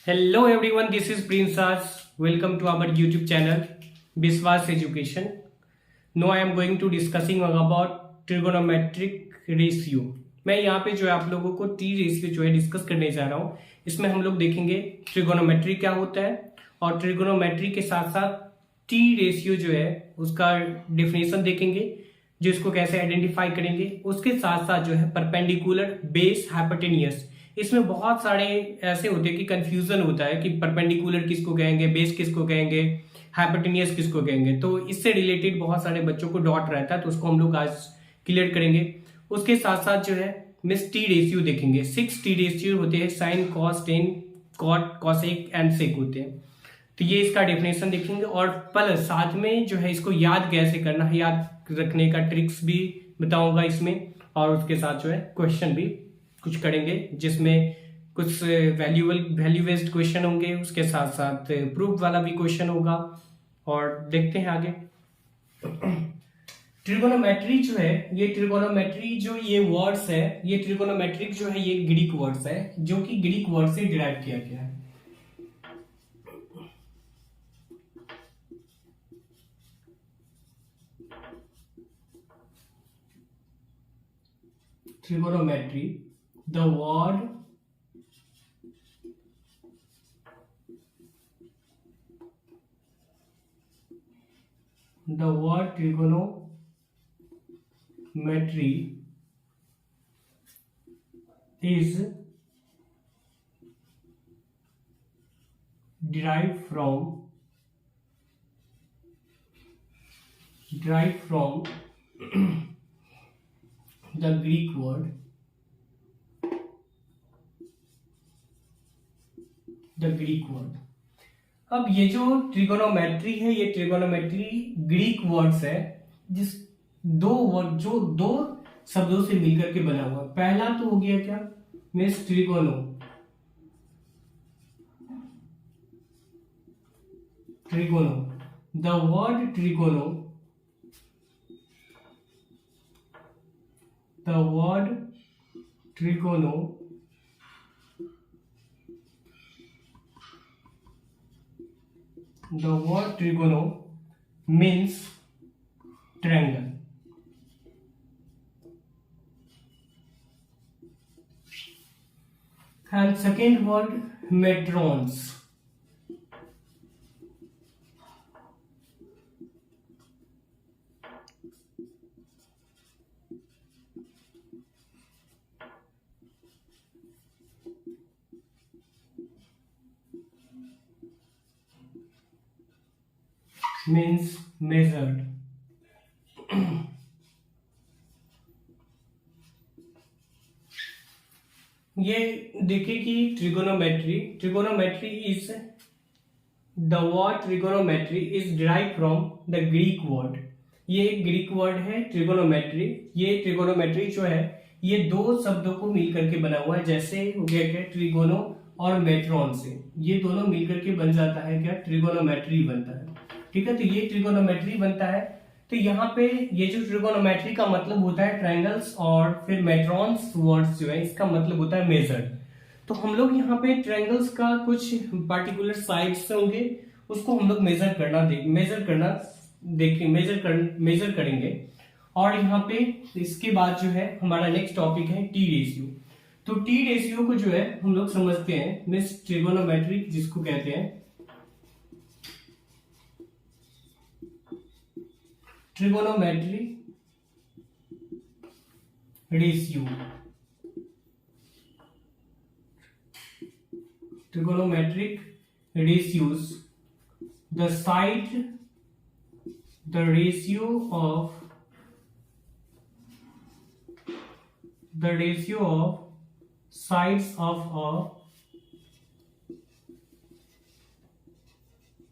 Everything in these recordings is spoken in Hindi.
Hello everyone, this is Prince Raj. Welcome to our YouTube channel, Biswas Education. Now I am going to discussing about trigonometric ratio. मैं यहाँ पे जो है आप लोगों को टी रेशियो जो है डिस्कस करने जा रहा हूँ. इसमें हम लोग देखेंगे ट्रिगोनोमेट्री क्या होता है और ट्रिगोनोमेट्री के साथ साथ टी रेशियो जो है उसका डेफिनेशन देखेंगे, जो इसको कैसे आइडेंटिफाई करेंगे. उसके साथ साथ जो है परपेंडिकुलर, बेस, हाइपोटेनियस. इसमें बहुत सारे ऐसे होते हैं कि कंफ्यूजन होता है कि परपेंडिकुलर किसको कहेंगे, बेस किसको कहेंगे, हाइपोटेनियस किसको कहेंगे. तो इससे रिलेटेड बहुत सारे बच्चों को डाउट रहता है, तो उसको हम लोग आज क्लियर करेंगे. उसके साथ साथ जो है मिस टी रेशियो देखेंगे. 6 टी रेशियो होते हैं, sine, cos, tan, cot, cosec and sec होते हैं. तो ये इसका डेफिनेशन देखेंगे और प्लस साथ में जो है इसको याद कैसे करना है, याद रखने का ट्रिक्स भी बताऊंगा इसमें. और उसके साथ जो है क्वेश्चन भी कुछ करेंगे जिसमें कुछ वैल्यू बेस्ड क्वेश्चन होंगे, उसके साथ साथ प्रूफ वाला भी क्वेश्चन होगा. और देखते हैं आगे. ट्रिगोनोमेट्री जो है, ये ट्रिगोनोमेट्री जो ये वर्ड्स है, ये ट्रिगोनोमेट्रिक जो है ये ग्रीक वर्ड्स है, जो कि ग्रीक वर्ड से डिराइव किया गया है. Trigonometry, the word trigonometry is derived from the Greek word अब ये जो ट्रिगोनोमेट्री है, ये ट्रिगोनोमेट्री ग्रीक वर्ड्स है, जिस दो वर्ड जो दो शब्दों से मिलकर के बना हुआ. पहला तो हो गया क्या, means trigono. The word trigono, the word trigono means triangle. And second word metrons. Means measured. ये देखिए कि trigonometry is the word trigonometry is derive from the Greek word. ये एक ग्रीक वर्ड है ट्रिगोनोमेट्री. ये ट्रिगोनोमेट्री जो है ये दो शब्दों को मिलकर के बना हुआ है. जैसे हो गया क्या, ट्रिगोनो और मेट्रॉन से ये दोनों मिलकर के बन जाता है क्या, ट्रिगोनोमेट्री बनता है. ठीक है, तो ये ट्रिगोनोमेट्री बनता है. तो यहाँ पे ये जो ट्रिगोनोमेट्री का मतलब होता है ट्रायंगल्स, और फिर मेट्रॉन्स वर्ड्स जो है इसका मतलब होता है मेजर्ड. तो हम लोग यहाँ पे ट्रायंगल्स का कुछ पार्टिकुलर साइड्स होंगे, उसको हम लोग मेजर करेंगे. और यहाँ पे इसके बाद जो है हमारा नेक्स्ट टॉपिक है टी रेशियो. तो टी रेशियो को जो है हम लोग समझते हैं मिस ट्रिगोनोमेट्री जिसको कहते हैं trigonometry ratio. Trigonometric ratios, the ratio of sides of a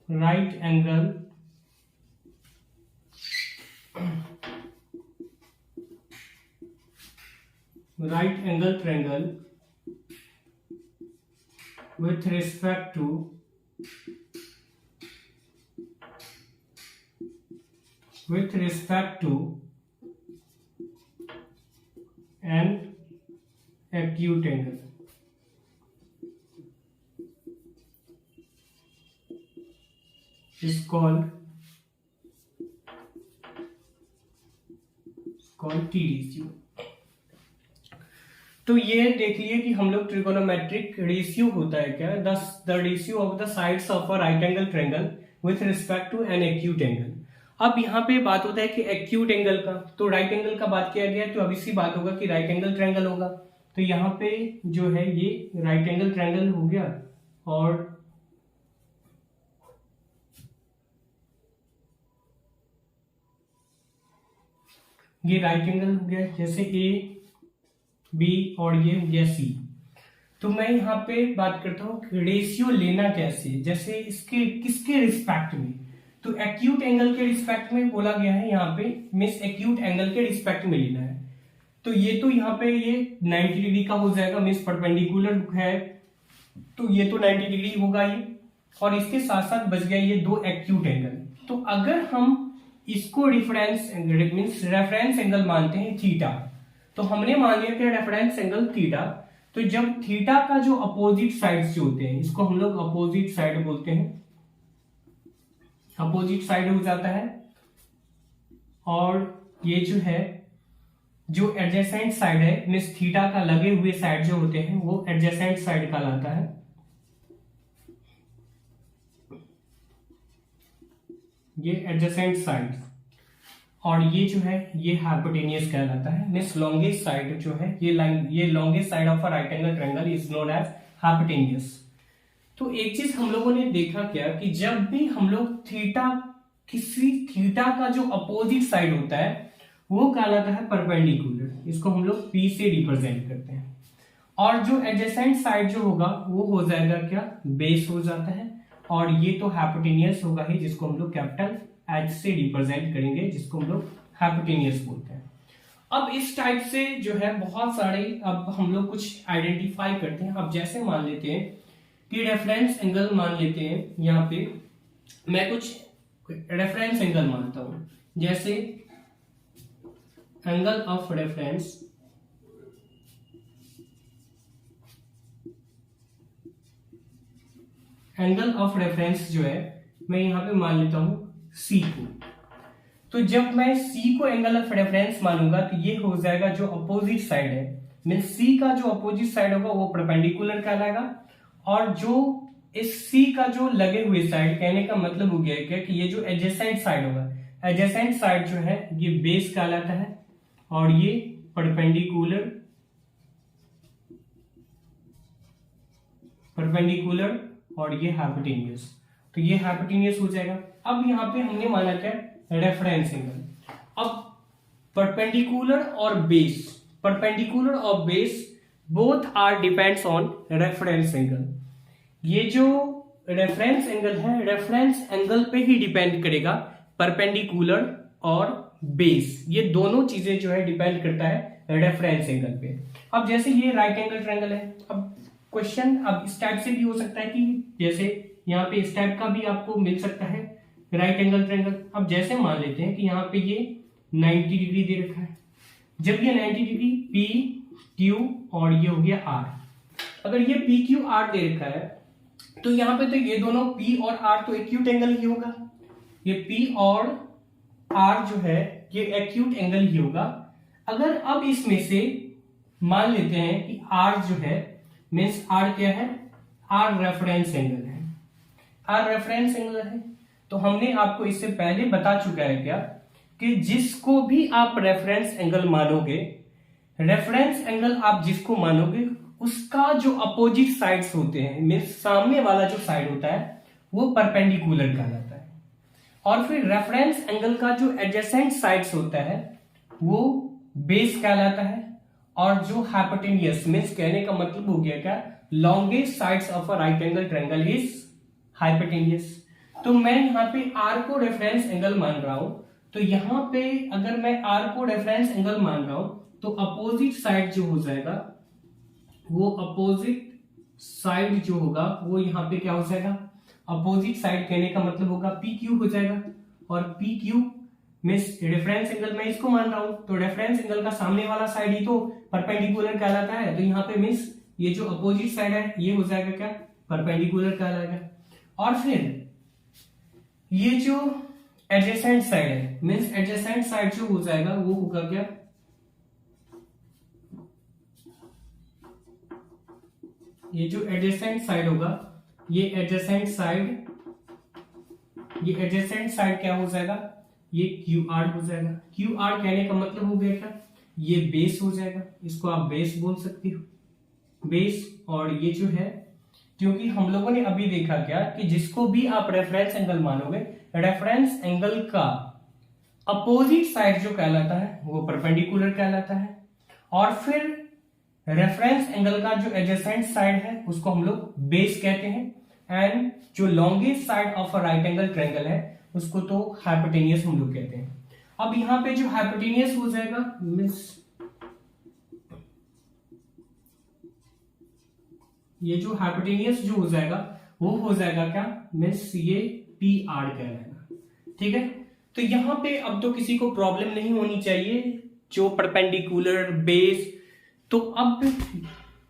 right angle triangle with respect to an acute angle. is called T ratio. तो ये देख लिए कि हम लोग ट्रिगोनोमेट्रिक रेशियो होता है क्या, the ratio of the sides of a right angle triangle with respect to an acute angle. अब यहाँ पे बात होता है कि एक्यूट एंगल का, तो राइट एंगल का बात किया गया तो अब इसी बात होगा कि राइट एंगल ट्रायंगल होगा। तो यहाँ पे जो है ये राइट एंगल ट्रायंगल हो गया और ये राइट एंगल हो गया, जैसे ए बी और ये हो गया सी। तो मैं यहाँ पे बात करता हूँ रेशियो लेना कैसे, जैसे इसके किसके रिस्पेक्ट में, तो एक्यूट एंगल के रिस्पेक्ट में बोला गया है यहाँ पे, मिस एक्यूट एंगल के रिस्पेक्ट में लेना है। तो ये तो यहाँ पे ये 90 डिग्री का हो जाएगा, मिस परपेंडिकुलर है तो ये तो 90 डिग्री होगा ये, और इसके साथ साथ बच गया ये दो एक्यूट एंगल। तो अगर हम इसको रेफरेंस एंगल मानते हैं थीटा, तो हमने मान लिया कि रेफरेंस एंगल थीटा, तो जब थीटा का जो अपोजिट साइड्स जो होते हैं इसको हम लोग अपोजिट साइड बोलते हैं, अपोजिट साइड हो जाता है, और ये जो है जो एडजेसेंट साइड है मींस थीटा का लगे हुए साइड जो होते हैं वो एडजेसेंट साइड कहलाता है, ये एडजेसेंट साइड, और ये जो है ये हाइपोटेनियस कहलाता है, मींस लॉन्गेस्ट साइड जो है ये longest side of a right angle triangle is known as hypotenuse. तो एक चीज हम लोगों ने देखा क्या कि जब भी हम लोग किसी थीटा का जो अपोजिट साइड होता है वो कहलाता है परपेंडिकुलर, इसको हम लोग P से रिप्रेजेंट करते हैं, और जो एडजेसेंट साइड जो होगा वो हो जाएगा क्या, बेस हो जाता है, और ये तो हाइपोटेनियस होगा ही जिसको हम लोग कैपिटल H से रिप्रेजेंट करेंगे, जिसको हम लोग हाइपोटेनियस बोलते हैं। अब इस टाइप से जो है बहुत सारे अब हम लोग कुछ आइडेंटिफाई करते हैं। अब जैसे मान लेते हैं कि रेफरेंस एंगल मान लेते हैं, यहाँ पे मैं कुछ रेफरेंस एंगल मानता हूं, जैसे एंगल ऑफ रेफरेंस जो है मैं यहां पे मान लेता हूं C को। तो जब मैं C को एंगल ऑफ रेफरेंस मानूंगा तो ये हो जाएगा जो अपोजिट साइड है, मींस C का जो अपोजिट साइड होगा वो परपेंडिकुलर कहलाएगा, और जो इस C का जो लगे हुए साइड, कहने का मतलब हो गया क्या कि ये जो एडजेसेंट साइड होगा, एडजेसेंट साइड जो है ये बेस कहलाता है, और ये परपेंडिकुलर और ये हाइपोटेनियस, तो ये हाइपोटेनियस हो जाएगा। अब यहाँ पे हमने माना क्या, रेफरेंस एंगल। अब परपेंडिकुलर और base both are depends on reference angle. ये जो रेफरेंस एंगल है रेफरेंस एंगल पे ही डिपेंड करेगा, परपेंडिकुलर और बेस ये दोनों चीजें जो है डिपेंड करता है रेफरेंस एंगल पे। अब जैसे ये राइट एंगल ट्रायंगल है, अब क्वेश्चन अब इस टाइप से भी हो सकता है कि जैसे यहाँ पे इस टाइप का भी आपको मिल सकता है राइट एंगल ट्रायंगल। अब जैसे मान लेते हैं कि यहाँ पे ये 90 डिग्री दे रखा है, जब ये 90 डिग्री P Q और ये हो गया R, अगर ये P Q R दे रखा है तो यहाँ पे तो ये दोनों P और R तो एक्यूट एंगल ही होगा, ये P और R जो है ये एक्यूट एंगल ही होगा। अगर अब इसमें से मान लेते हैं कि R जो है मीन्स R क्या है, R रेफरेंस एंगल है, R रेफरेंस एंगल है, तो हमने आपको इससे पहले बता चुका है क्या कि जिसको भी आप रेफरेंस एंगल मानोगे, रेफरेंस एंगल आप जिसको मानोगे उसका जो अपोजिट साइड्स होते हैं मीन्स सामने वाला जो साइड होता है वो परपेंडिकुलर कहलाता है, और फिर रेफरेंस एंगल का जो एडजेसेंट साइड्स होता है वो बेस कहलाता है, और जो हाइपोटेनियस मीन्स कहने का मतलब हो गया क्या, longest sides of a right angle triangle is hypotenuse. तो मैं यहाँ पे R को रेफरेंस एंगल मान रहा हूं, तो यहाँ पे अगर मैं R को रेफरेंस एंगल मान रहा हूं तो अपोजिट साइड जो हो जाएगा वो अपोजिट साइड जो होगा वो यहाँ पे क्या हो जाएगा, अपोजिट साइड कहने का मतलब होगा PQ हो जाएगा, और PQ मींस रेफरेंस एंगल मैं इसको मान रहा हूं तो रेफरेंस एंगल का सामने वाला साइड ही तो परपेंडिकुलर कहलाता है, तो यहाँ पे मींस ये जो अपोजिट साइड है ये हो जाएगा क्या, परपेंडिकुलर कहलाएगा। और फिर ये जो एडजेसेंट साइड है, मीन्स एडजेसेंट साइड जो हो जाएगा वो होगा क्या, ये जो एडजेसेंट साइड होगा, ये एडजेसेंट साइड क्या हो जाएगा, ये क्यू आर हो जाएगा। क्यू आर कहने का मतलब हो गया क्या, ये बेस हो जाएगा, इसको आप बेस बोल सकते हो, बेस। और ये जो है, क्योंकि हम लोगों ने अभी देखा क्या कि जिसको भी आप रेफरेंस एंगल मानोगे, रेफरेंस एंगल का अपोजिट साइड जो कहलाता है वो परपेंडिकुलर कहलाता है, और फिर रेफरेंस एंगल का जो एडजेसेंट साइड है उसको हम लोग बेस कहते हैं, एंड जो longest side of a right angle triangle है उसको तो हाइपोटेनियस हम लोग कहते हैं। अब यहां पे जो हाइपोटेनियस हो जाएगा, मीन्स ये जो हाइपोटेनियस जो हो जाएगा वो हो जाएगा क्या, मीन्स ये पी आर कहलाएगा। ठीक है, तो यहां पे अब तो किसी को प्रॉब्लम नहीं होनी चाहिए, जो परपेंडिकुलर बेस। तो अब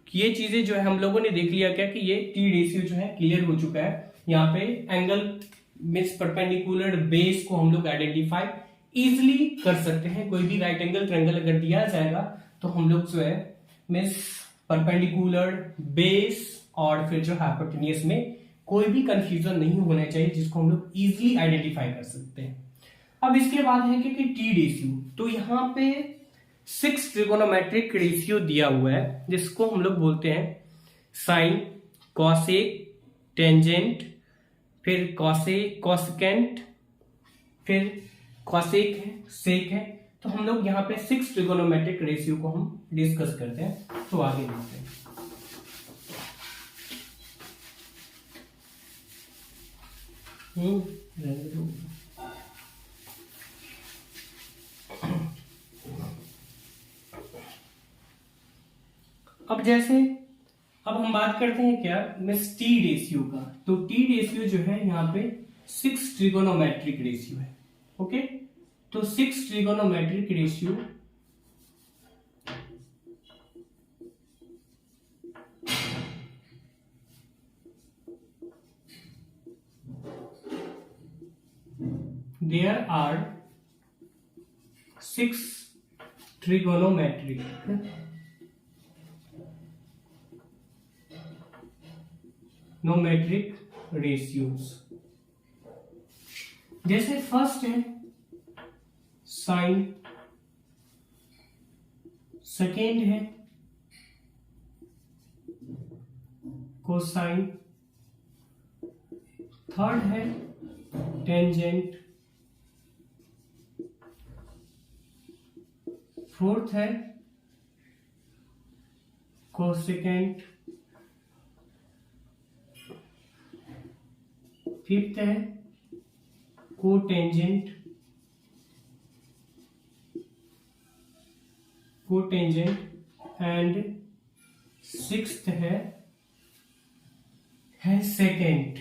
ये चीजें जो है हम लोगों ने देख लिया क्या कि ये टी रेशियो जो है क्लियर हो चुका है। यहाँ पे एंगल मीन्स परपेंडिकुलर बेस को हम लोग आइडेंटिफाई इजिली कर सकते हैं। कोई भी राइट एंगल ट्रायंगल अगर दिया जाएगा तो हम लोग जो है मीन्स परपेंडिकुलर बेस और फिर जो हाइपोटेनियस में कोई भी कंफ्यूजन नहीं होना चाहिए, जिसको हम लोग इजिली आइडेंटिफाई कर सकते हैं। अब इसके बाद है कि टी रेशियो, तो यहाँ पे 6 ट्रिगोनोमेट्रिक रेशियो दिया हुआ है, जिसको हम लोग बोलते हैं साइन, कॉसेक, टेंजेंट, फिर कॉसेक, कॉसेकेंट, फिर कॉसेक है, सेक है। तो हम लोग यहाँ पे 6 ट्रिगोनोमेट्रिक रेशियो को हम डिस्कस करते हैं। तो आगे देखते हैं। अब जैसे अब हम बात करते हैं क्या मिस टी रेशियो का, तो टी रेशियो जो है यहाँ पे 6 ट्रिगोनोमेट्रिक रेशियो है। ओके, तो 6 trigonometric ratio there are 6 trigonometric ratios। जैसे फर्स्ट है साइन, सेकेंड है कोसाइन, थर्ड है टेंजेंट, फोर्थ है कोसेकेंट, फिफ्थ है कोटेंजेंट, एंड सिक्स्थ है सेकेंड।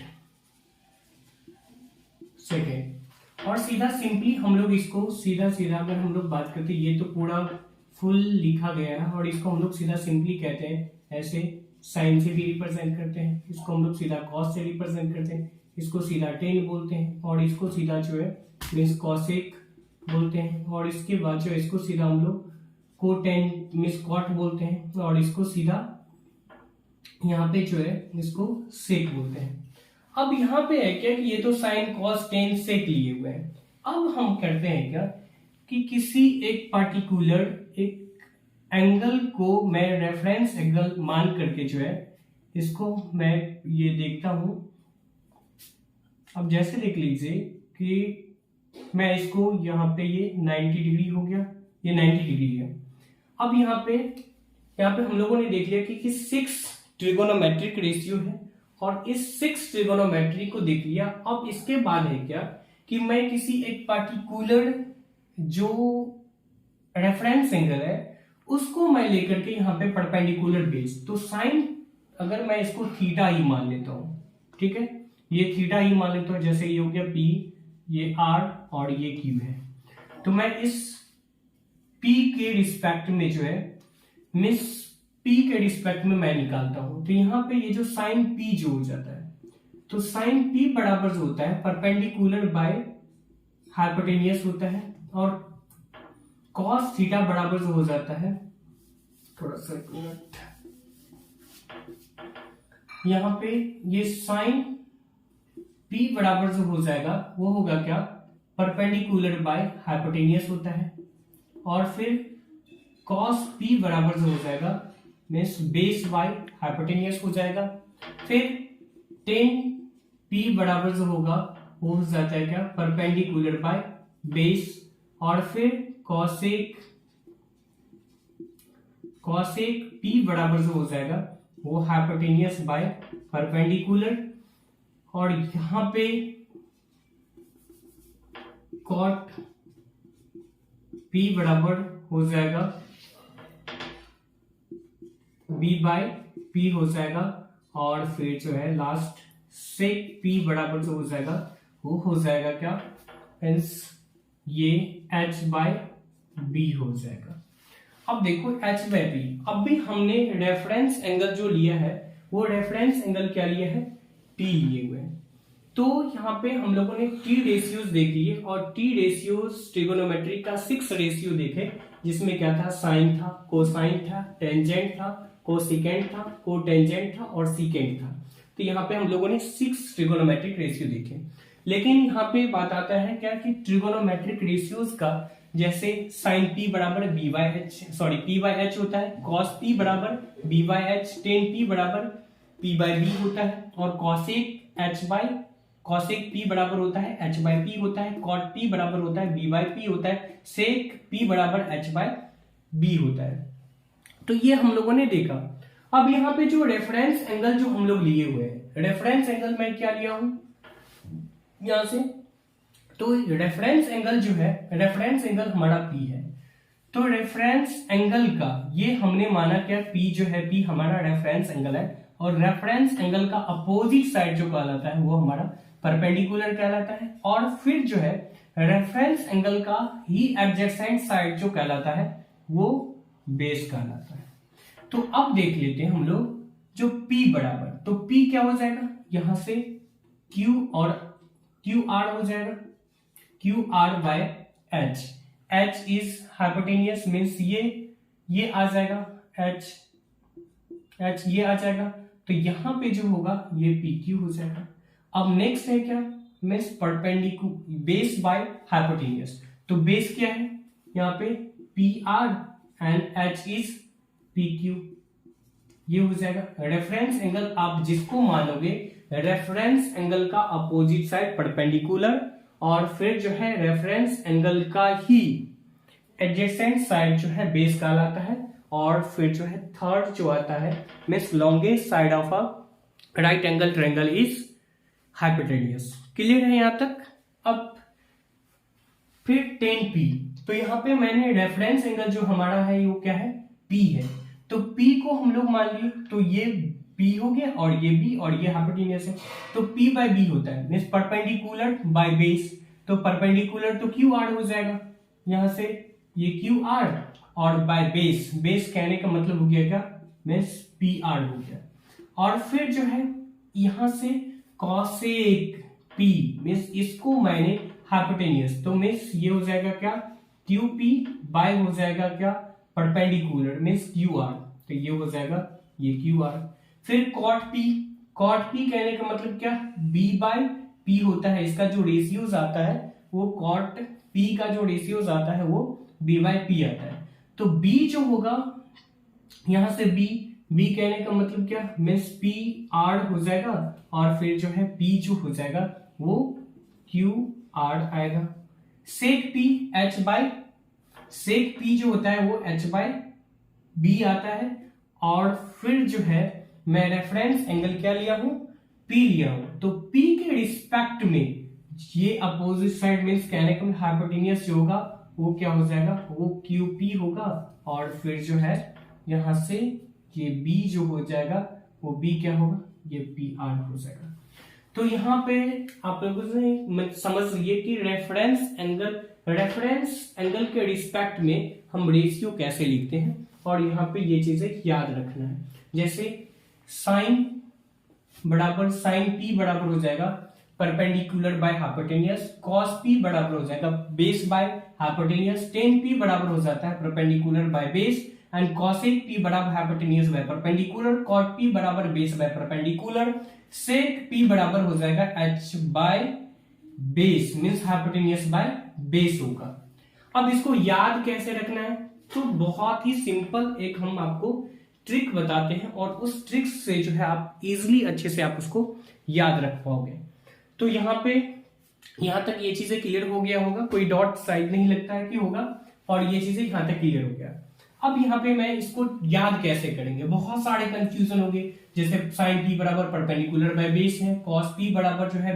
और सीधा सिंपली हम लोग इसको सीधा अगर हम लोग बात करते हैं, ये तो पूरा फुल लिखा गया है, और इसको हम लोग सीधा सिंपली कहते हैं, ऐसे साइन से भी रिप्रेजेंट करते हैं, इसको हम लोग सीधा कॉस से रिप्रेजेंट करते हैं, इसको सीधा टेन बोलते हैं, और इसको सीधा जो है मीन्स कॉसेक बोलते हैं, और इसके बाद जो है इसको सीधा हम लोग कोटेन मीन्स कॉट बोलते हैं, और इसको सीधा यहाँ पे जो है इसको सेक बोलते हैं। अब यहाँ पे है क्या कि ये तो साइन कॉस टेन सेक लिए हुए हैं। अब हम करते हैं क्या कि किसी एक पार्टिकुलर एक एंगल को मैं रेफरेंस एंगल मान करके जो है इसको मैं ये देखता हूं। अब जैसे देख लीजिए कि मैं इसको यहाँ पे ये 90 डिग्री हो गया, ये 90 डिग्री है। अब यहाँ पे हम लोगों ने देख लिया कि 6 ट्रिगोनोमेट्रिक रेशियो है, और इस 6 ट्रिगोनोमेट्री को देख लिया। अब इसके बाद है क्या कि मैं किसी एक पार्टिकुलर जो रेफरेंस एंगल है उसको मैं लेकर के यहाँ पे परपेंडिकुलर बेस, तो साइन अगर मैं इसको थीटा ही मान लेता हूं, ठीक है, ये थीटा ही मान लेता हूं, जैसे ये हो गया P, ये R और ये Q है। तो मैं इस P के रिस्पेक्ट में जो है मिस P के रिस्पेक्ट में मैं निकालता हूं, तो यहाँ पे ये जो साइन P जो हो जाता है, तो साइन पी बराबर जो होता है परपेंडिकुलर बाय हाइपोटेनियस होता है, और कॉस थीटा बराबर जो हो जाता है, थोड़ा सा एक मिनट, यहां पे ये साइन पी बराबर जो हो जाएगा वो होगा क्या, परपेंडिकुलर बाय हाइपोटेनियस होता है, और फिर कॉस पी बराबर जो हो जाएगा मीन्स बेस बाय हाइपोटेनियस हो जाएगा। फिर टेन पी बराबर जो होगा वो हो जाता है क्या, परपेंडिकुलर बाय बेस, और फिर कॉसेक पी बराबर जो हो जाएगा वो हाइपोटेनियस बाय परपेंडिकुलर, और यहां पे कॉट पी बराबर हो जाएगा बी बाय पी हो जाएगा, और फिर जो है लास्ट सेक पी बराबर जो हो जाएगा वो हो जाएगा क्या, मीन्स ये h बाय बी हो जाएगा। अब देखो h बाय बी, अब भी हमने रेफरेंस एंगल जो लिया है वो रेफरेंस एंगल क्या लिया है, T लिए हुए हैं। तो यहाँ पे हम लोगों ने T रेशियोज देख लिए, और T रेशियोज ट्रिगोनोमेट्री का 6 रेशियो देखे, जिसमें क्या था, साइन था, कोसाइन था, टेंजेंट था, कोसिकेंट था, कोटेंजेंट था और सीकेंट था। तो यहाँ पे हम लोगों ने 6 ट्रिगोनोमेट्रिक रेशियो देखे। लेकिन यहाँ पे बात आता है क्या कि ट्रिगोनोमेट्रिक रेशियोज का, जैसे साइन पी बराबर B by H, sorry P by H होता है, कॉस पी बराबर B by H, tan P बराबर पी बाई बी होता है, और कॉसेक पी बराबर होता है एच बाई पी होता है, कॉट पी बराबर होता है बी बाई पी होता है, सेक पी बराबर एच बाई बी होता है। तो ये हम लोगों ने देखा। अब यहाँ पे जो रेफरेंस एंगल जो हम लोग लिए हुए हैं, रेफरेंस एंगल मैं क्या लिया हूं यहां से, तो रेफरेंस एंगल जो है, रेफरेंस एंगल हमारा P है। तो रेफरेंस एंगल का ये हमने माना क्या, P जो है, P हमारा रेफरेंस एंगल है, और रेफरेंस एंगल का अपोजिट साइड जो कहलाता है वो हमारा परपेंडिकुलर कहलाता है, और फिर जो है रेफरेंस एंगल का ही एडजेसेंट साइड जो कहलाता है वो बेस कहलाता है। तो अब देख लेते हैं हम लोग जो P बराबर, तो P क्या हो जाएगा, यहां से Q और QR हो जाएगा, QR by H, H is hypotenuse means ये आ जाएगा, H ये आ जाएगा, तो यहां पे जो होगा ये PQ हो जाएगा। अब नेक्स्ट है क्या, means perpendicular base by hypotenuse, तो बेस क्या है यहाँ पे PR and H is PQ, ये हो जाएगा। रेफरेंस एंगल आप जिसको मानोगे, रेफरेंस एंगल का अपोजिट साइड परपेंडिकुलर, और फिर जो है रेफरेंस एंगल का ही एडजेसेंट साइड जो है बेस कहलाता है, और फिर जो है थर्ड जो आता है means longest side of a right angle triangle is hypotenuse. Clear है यहां तक। अब फिर 10P, तो यहां पे मैंने रेफरेंस एंगल जो हमारा है वो क्या है, P है, तो P को हम लोग मान लिए, तो ये P हो गया और ये B और ये हाइपोटेनियस है, तो P बाय B होता है मीन्स परपेंडिकुलर बाय बेस, तो परपेंडिकुलर तो QR हो जाएगा, यहां से ये QR और बाय बेस, बेस कहने का मतलब हो गया क्या, मीन्स PR हो गया, और फिर जो है यहां से कॉसेक P मीन्स इसको मैंने हाइपोटेनियस, तो मीन्स ये हो जाएगा क्या, QP बाय हो जाएगा क्या, परपेंडिकुलर मीन्स QR, तो ये हो जाएगा ये QR। फिर कॉट P कहने का मतलब क्या, B बाय P होता है, इसका जो रेशियोज आता है वो कॉट P का जो रेशियोज आता है वो B बाय P आता है, तो B जो होगा यहां से B कहने का मतलब क्या, मीन्स PR हो जाएगा, और फिर जो है P जो हो जाएगा वो QR आएगा। सेक P जो होता है वो H बाय B आता है, और फिर जो है मैं रेफरेंस एंगल क्या लिया हूं, P लिया हूं, तो P के रिस्पेक्ट में ये अपोजिट साइड मीन्स कहने का हाइपोटेनियस जो होगा वो क्या हो जाएगा, वो QP होगा, और फिर जो है यहां से ये B जो हो जाएगा वो B क्या होगा, ये PR हो जाएगा। तो यहाँ पे आप लोगों से समझ लिए कि रेफरेंस एंगल के रिस्पेक्ट में हम रेशियो कैसे लिखते हैं, और यहाँ पे ये चीजें याद रखना है। जैसे साइन बराबर साइन पी बराबर हो जाएगा perpendicular by hypotenuse, cos P बराबर हो जाएगा base by hypotenuse, tan P बराबर हो जाता है perpendicular by base and cosec P बराबर hypotenuse by perpendicular, cot P बराबर base by perpendicular, sec P बराबर हो जाएगा H by base means hypotenuse by base होगा। अब इसको याद कैसे रखना है, तो बहुत ही सिंपल एक हम आपको ट्रिक बताते हैं और उस ट्रिक से जो है आप इजीली अच्छे से आप उसको याद रख पाओगे। तो यहां तक ये चीजें क्लियर हो गया होगा, कोई डॉट साइड नहीं लगता है कि होगा, और ये चीजें यहां तक क्लियर हो गया। अब यहाँ पे मैं इसको याद कैसे करेंगे, बहुत सारे कंफ्यूजन होंगे, जैसे साइन पी बराबर परपेंडिकुलर बाय बेस है, कॉस पी बराबर जो है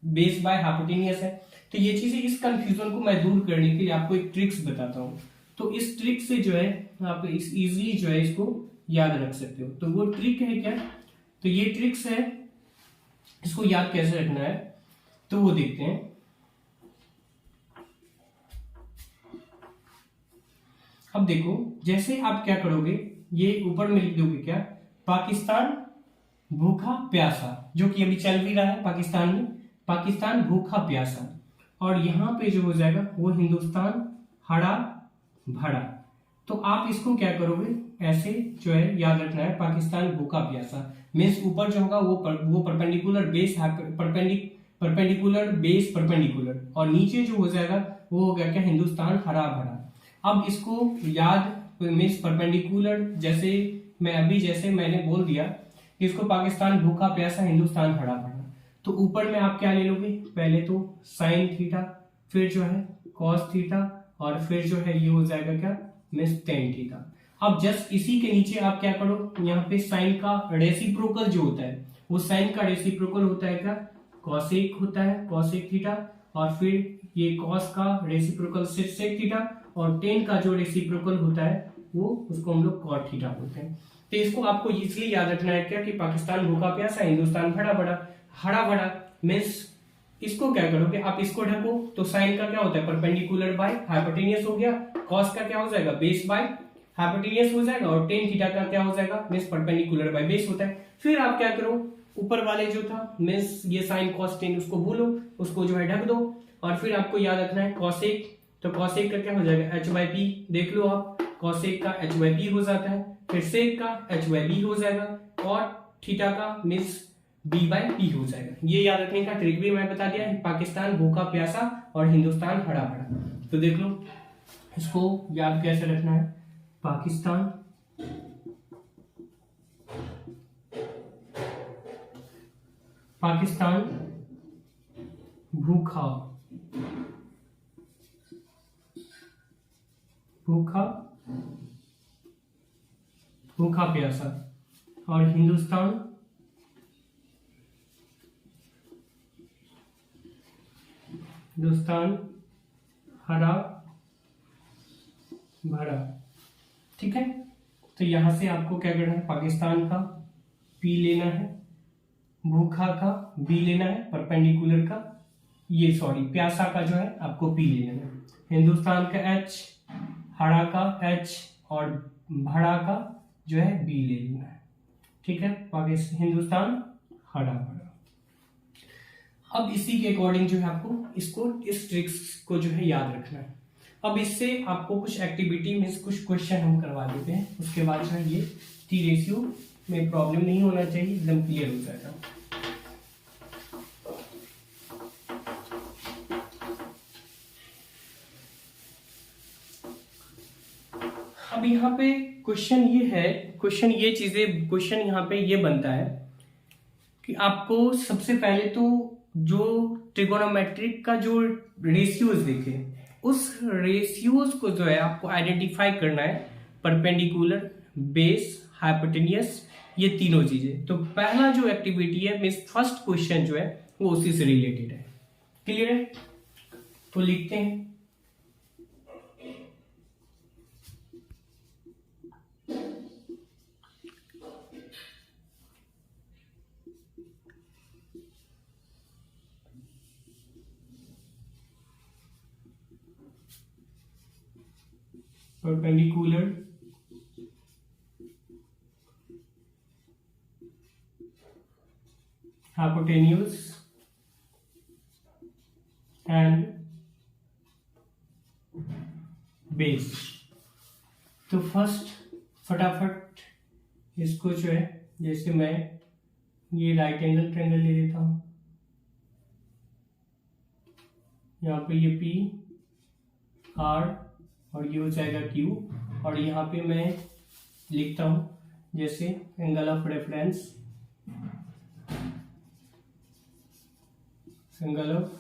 बेस बाय हाइपोटेनियस है। तो ये चीजें, इस कंफ्यूजन को मैं दूर करने के लिए आपको एक ट्रिक्स बताता हूं। तो इस ट्रिक से जो है आप इस इजीली जो है इसको याद रख सकते हो। तो वो ट्रिक है क्या, तो ये ट्रिक्स है, इसको याद कैसे रखना है तो वो देखते हैं। अब देखो, जैसे आप क्या करोगे, ये ऊपर में लिख दोगे क्या, पाकिस्तान भूखा प्यासा, जो कि अभी चल भी रहा है पाकिस्तान में, पाकिस्तान भूखा प्यासा, और यहां पे जो हो जाएगा वो हिंदुस्तान हरा भरा। तो आप इसको क्या करोगे, ऐसे जो है याद रखना है, पाकिस्तान भूखा प्यासा मीन्स ऊपर जो होगा वो perpendicular base perpendicular base perpendicular, और नीचे जो हो जाएगा वो हो गया क्या, हिंदुस्तान हरा भरा। अब इसको याद मीन्स परपेंडिकुलर, जैसे जैसे मैंने बोल दिया कि इसको पाकिस्तान भूखा प्यासा हिंदुस्तान हरा भरा, तो ऊपर में आप क्या ले लोगे, पहले तो साइन थीटा, फिर जो है कॉस थीटा, और फिर जो है ये हो जाएगा क्या, मीन्स टेन थीटा। अब जस्ट इसी के नीचे आप क्या करो, यहाँ पे साइन का रेसिप्रोकल जो होता है, वो साइन का रेसिप्रोकल होता है क्या, कॉसेक होता है, कॉसेक थीटा, और फिर ये कॉस का रेसिप्रोकल सेक थीटा, और टेन का जो रेसिप्रोकल होता है वो उसको हम लोग कॉट थीटा बोलते हैं। तो इसको आपको इजीली याद रखना है क्या, कि पाकिस्तान भूखा प्यासा हिंदुस्तान हरा भरा, हरा भरा मीन्स इसको क्या करोगे आप, इसको ढको, तो साइन का क्या होता है परपेंडिकुलर बाय हाइपोटेनियस हो गया, कॉस का क्या हो जाएगा बेस बाय हाइपोटेनियस हो जाएगा, और टेन थीटा का क्या हो जाएगा मीन्स परपेंडिकुलर बाय बेस होता है। फिर आप क्या करो, ऊपर वाले जो था मीन्स ये साइन कॉस टेन उसको भूलो, उसको जो है ढक दो, और फिर आपको याद रखना है कॉसेक, तो कॉसेक का क्या हो जाएगा एच बाई पी, देख लो आप, कॉसेक का एच बाई पी हो जाता है, फिर सेक का एच बाई बी हो जाएगा, और थीटा का मीन्स बी बाई पी हो जाएगा। ये याद रखने का ट्रिक भी मैं बता दिया है, पाकिस्तान भूखा प्यासा और हिंदुस्तान हरा भरा। तो देख लो इसको याद कैसे रखना है, पाकिस्तान भूखा भूखा भूखा प्यासा, और हिंदुस्तान हरा भरा। ठीक है, तो यहां से आपको क्या करना है, पाकिस्तान का पी लेना है, भूखा का बी लेना है, परपेंडिकुलर का ये सॉरी प्यासा का जो है आपको पी लेना है, हिंदुस्तान का एच, हरा का एच, और भरा का जो है बी ले लेना है। ठीक है, पाकिस्तान हिंदुस्तान हरा भरा। अब इसी के अकॉर्डिंग जो है आपको इस ट्रिक्स को जो है याद रखना है। अब इससे आपको कुछ एक्टिविटी में कुछ क्वेश्चन हम करवा देते हैं, उसके बाद जो है ये टी रेशियो में प्रॉब्लम नहीं होना चाहिए, एकदम क्लियर हो जाएगा। अब यहाँ पे क्वेश्चन ये है, क्वेश्चन यहाँ पे ये बनता है कि आपको सबसे पहले तो जो ट्रिगोनोमेट्रिक का जो रेशियोज देखे, उस रेशियोज को जो है आपको आइडेंटिफाई करना है, परपेंडिकुलर बेस हाइपोटेनियस, ये तीनों चीजें। तो पहला जो एक्टिविटी है मींस फर्स्ट क्वेश्चन जो है वो उसी से रिलेटेड है। क्लियर है, तो लिखते हैं हाइपोटेन्यूज एंड बेस। तो फर्स्ट फटाफट इसको जो है, जैसे मैं ये राइट एंगल ट्रायंगल ले लेता हूं, यहाँ पे ये पी आर और ये हो जाएगा क्यू, और यहाँ पे मैं लिखता हूं जैसे angle of reference, angle of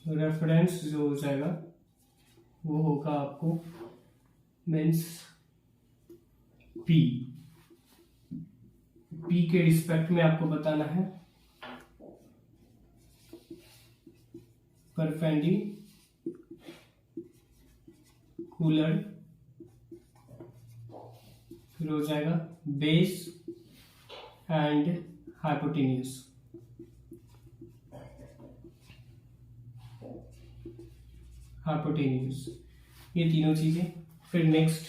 reference जो हो जाएगा वो होगा आपको मीन्स पी के रिस्पेक्ट में आपको बताना है परपेंडिकुलर, फिर हो जाएगा बेस एंड हाइपोटेन्यूज। ये तीनों चीजें। फिर नेक्स्ट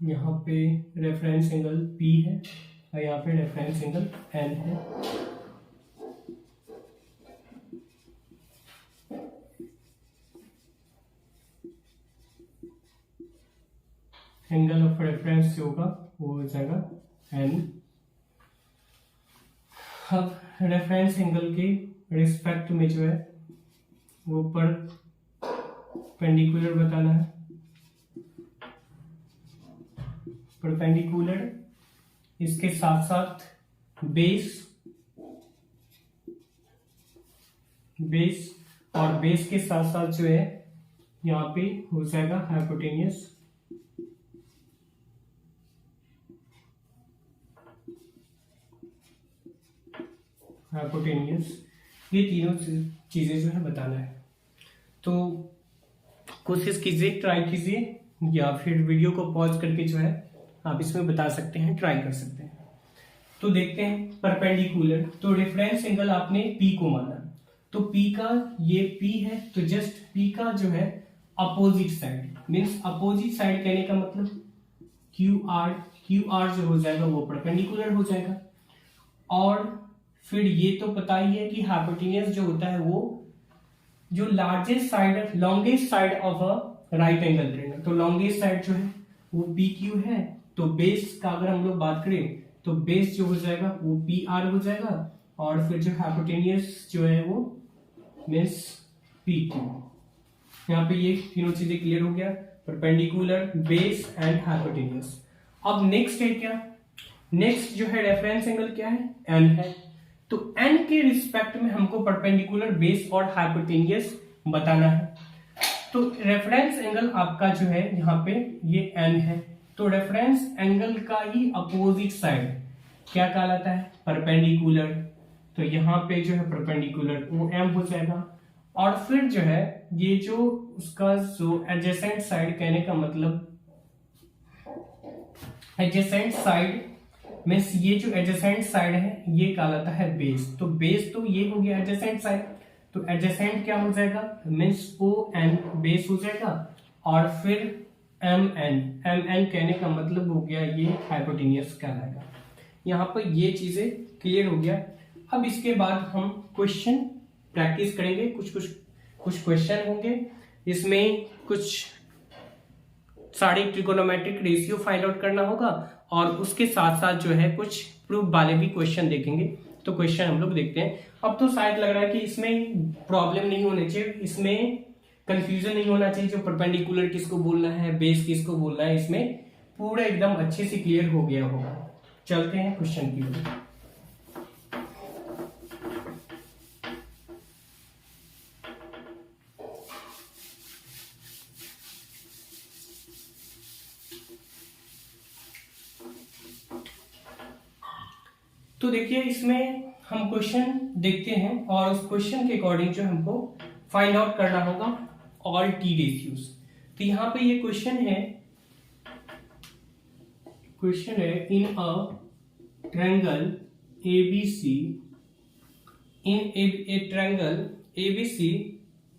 यहाँ पे रेफरेंस एंगल P है और यहाँ पे रेफरेंस एंगल N है। एंगल ऑफ रेफरेंस जो होगा वो हो जाएगा N। अब रेफरेंस एंगल के रिस्पेक्ट में जो है वो परपेंडिकुलर बताना है, परपेंडिकुलर, इसके साथ साथ बेस और बेस के साथ साथ जो है यहाँ पे हो जाएगा हाइपोटेन्यूज। ये तीनों चीजें जो है बताना है। तो कोशिश कीजिए, ट्राई कीजिए, या फिर वीडियो को पॉज करके जो है आप इसमें बता सकते हैं, ट्राई कर सकते हैं। तो देखते हैं परपेंडिकुलर। तो रेफरेंस एंगल आपने P को माना, तो P का ये P है, तो जस्ट P का जो है opposite side, means opposite side कहने का मतलब QR जो हो जाएगा वो परपेंडिकुलर हो जाएगा। और फिर ये तो पता ही है कि हाइपोटेन्यूज जो होता है वो जो largest side, longest side of a right angle triangle, तो लॉन्गेस्ट साइड जो है वो PQ है। तो बेस का अगर हम लोग बात करें तो बेस जो हो जाएगा वो PR हो जाएगा, और फिर जो हाइपोटेन्यूज जो है वो मीन्स PQ। यहाँ पे ये तीनों चीजें क्लियर हो गया, परपेंडिकुलर, बेस एंड हाइपोटेन्यूज। अब नेक्स्ट है क्या, नेक्स्ट जो है रेफरेंस एंगल क्या है, N है। तो N के रिस्पेक्ट में हमको परपेंडिकुलर, बेस और हाइपोटेन्यूज बताना है। तो रेफरेंस एंगल आपका जो है यहाँ पे ये N है, तो रेफरेंस एंगल का ही अपोजिट साइड क्या कहलाता है, परपेंडिकुलर। तो यहाँ पे जो है परपेंडिकुलर OM हो जाएगा, और फिर जो है ये जो उसका जो एडजेसेंट साइड, कहने का मतलब एडजेसेंट साइड मीन्स ये जो एडजेसेंट साइड है ये कहलाता है बेस। तो बेस तो ये हो गया एडजेसेंट साइड, तो एडजेसेंट क्या हो जाएगा मीन्स ON बेस हो जाएगा, और फिर MN कहने का मतलब हो गया ये हाइपोटेन्यूज कहलाएगा। यहाँ पर ये चीजें क्लियर हो गया। अब इसके बाद हम क्वेश्चन प्रैक्टिस करेंगे, कुछ क्वेश्चन होंगे, इसमें कुछ सारे ट्रिगोनोमेट्रिक रेशियो फाइंड आउट करना होगा, और उसके साथ साथ जो है कुछ प्रूफ वाले भी क्वेश्चन देखेंगे। तो क्वेश्चन हम लोग देखते हैं। अब तो शायद लग रहा है कि इसमें प्रॉब्लम नहीं होनी चाहिए, इसमें कंफ्यूजन नहीं होना चाहिए, जो परपेंडिकुलर किसको बोलना है, बेस किसको बोलना है, इसमें पूरा एकदम अच्छे से क्लियर हो गया होगा। चलते हैं क्वेश्चन की ओर। तो देखिए इसमें हम क्वेश्चन देखते हैं, और उस क्वेश्चन के अकॉर्डिंग जो हमको फाइंड आउट करना होगा ऑल T रेशियोज। तो यहाँ पे ये क्वेश्चन है क्वेश्चन है in a triangle ABC, in a triangle ABC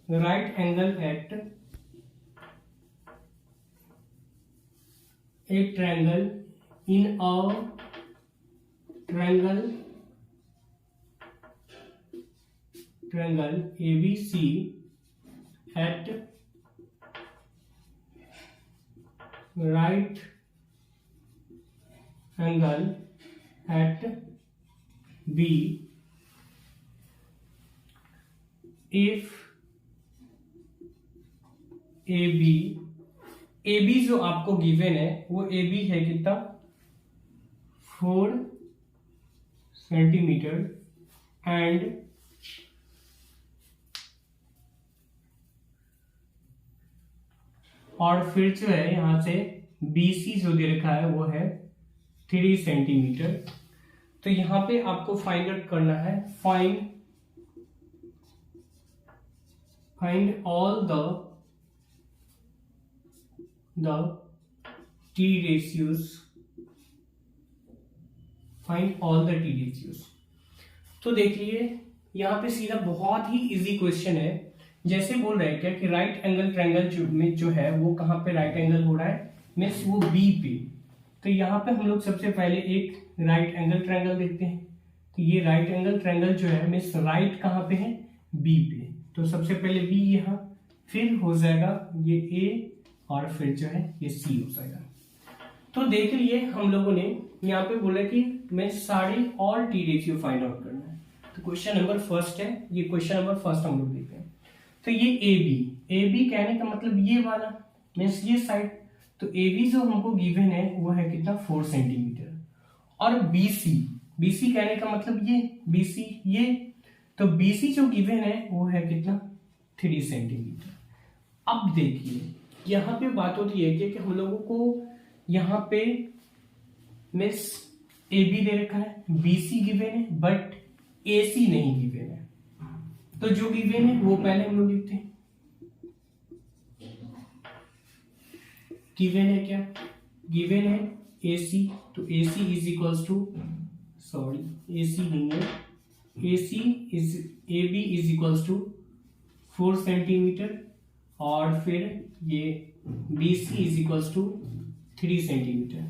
right angle at a triangle in a triangle ABC at right angle at B if AB जो आपको गिवन है वो AB है कितना 4 सेंटीमीटर एंड और फिर जो है यहां से BC जो दे रखा है वो है 3 सेंटीमीटर। तो यहां पे आपको फाइंड आउट करना है, find all the T ratios, find all the T ratios। तो देखिए यहाँ पे सीधा बहुत ही इजी क्वेश्चन है। जैसे बोल रहे हैं क्या कि राइट एंगल ट्रायंगल में जो है वो कहाँ पे राइट एंगल हो रहा है, मीन्स वो बी पे। तो यहाँ पे हम लोग सबसे पहले एक राइट एंगल ट्रायंगल देखते हैं। तो ये राइट एंगल ट्रायंगल जो है मीन्स राइट कहाँ पे है, बी पे। तो सबसे पहले बी यहाँ, फिर हो जाएगा ये ए और फिर जो है ये सी हो जाएगा। तो देख लिए हम लोगों ने यहाँ पे बोला कि मैं सारे all T ratio find out करना है। तो क्वेश्चन नंबर फर्स्ट है, ये क्वेश्चन नंबर फर्स्ट हम लोग देखते हैं। तो ये ए बी कहने का मतलब ये वाला मीन्स ये साइड। तो ए बी जो हमको गिवन है वो है कितना 4 सेंटीमीटर और बी सी कहने का मतलब ये बी सी ये। तो बी सी जो गिवन है वो है कितना 3 सेंटीमीटर। अब देखिए यहाँ पे बात होती है कि हम लोगों को यहाँ पे मिस ए बी दे रखा है, बी सी गिवन है बट ए सी नहीं गिवन है। तो जो गिवन है वो पहले हम लोग लिखते हैं। गिवन है क्या, गिवन है ए सी। तो A C is equals to, sorry A C नहीं है, A C is A B is equals to 4 centimetre और फिर ये B C is equals to 3 centimetre.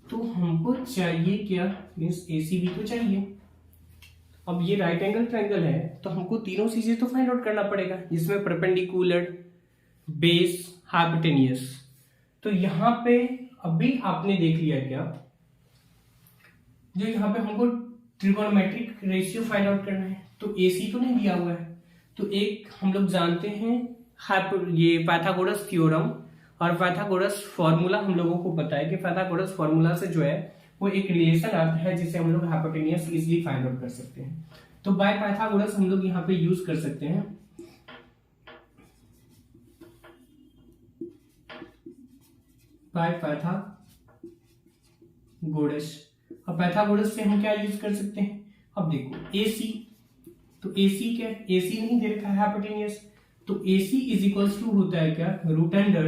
तो हमको चाहिए क्या, मीन्स ए सी भी तो चाहिए। अब ये राइट एंगल ट्रायंगल है तो हमको तीनों चीजें तो फाइंड आउट करना पड़ेगा, जिसमें परपेंडिकुलर, बेस, हाइपोटेनियस। तो यहाँ पे अभी आपने देख लिया क्या, जो यहाँ पे हमको ट्रिगोनोमेट्रिक रेशियो फाइंड आउट करना है। तो ए सी तो नहीं दिया हुआ है। तो एक हम लोग जानते हैं ये पाइथागोरस थ्योरम और पाइथागोरस फॉर्मूला हम लोगों को पता है कि पाइथागोरस फॉर्मूला से जो है वो एक रिलेशन आता है जिसे हम लोग हाइपोटेनियस इजीली फाइंड आउट कर सकते हैं। तो बाय पाइथागोरस हम लोग यहाँ पे यूज कर सकते हैं। By Pythagoras. अब पाइथागोरस से हम क्या यूज कर सकते हैं, अब देखो ए सी। तो ए सी क्या है, ए सी नहीं दे रखा है हाइपोटेनियस। तो A C is equals to होता है क्या, रूट अंडर